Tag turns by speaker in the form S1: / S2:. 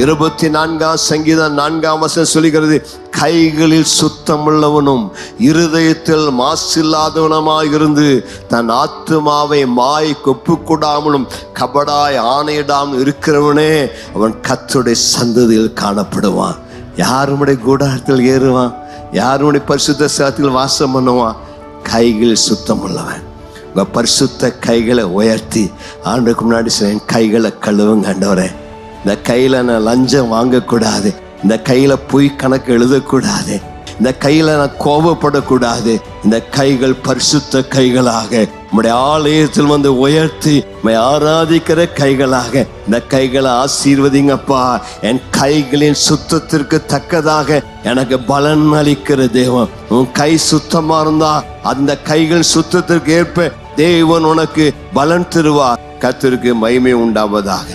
S1: 24 சங்கீதம் 4 சொல்லுகிறது, கைகளில் சுத்தமுள்ளவனும் இருதயத்தில் மாசில்லாதவனுமாய் இருந்து தன் ஆத்துமாவை மாய் கொப்புக்கூடாமலும் கபடாய் ஆணையிடாமல் இருக்கிறவனே அவன் கர்த்தருடைய சந்ததியில் காணப்படுவான். யாருடைய கூடாரத்தில் ஏறுவான்? யாருடைய பரிசுத்த ஸ்தலத்தில் வாசம் பண்ணுவான்? கைகளில் சுத்தம் உள்ளவன். உங்க பரிசுத்த கைகளை உயர்த்தி ஆண்டுக்கு முன்னாடி என் கைகளை கழுவுங்க ஆண்டவரே. இந்த கையில நான் லஞ்சம் வாங்கக்கூடாது, இந்த கையில பொய் கணக்கு எழுதக்கூடாது, இந்த கையில நான் கோபப்படக்கூடாது. இந்த கைகள் பரிசுத்த கைகளாக நம்முடைய ஆலயத்தில் வந்து உயர்த்தி ஆராதிக்கிற கைகளாக இந்த கைகளை ஆசீர்வதிங்கப்பா. என் கைகளின் சுத்தத்திற்கு தக்கதாக எனக்கு பலன் அளிக்கிற தேவன். உன் கை சுத்தமா இருந்தா அந்த கைகள் சுத்தத்திற்கு ஏற்ப தேவன் உனக்கு பலன் தருவார். கர்த்தருக்கு மகிமை உண்டாவதாக.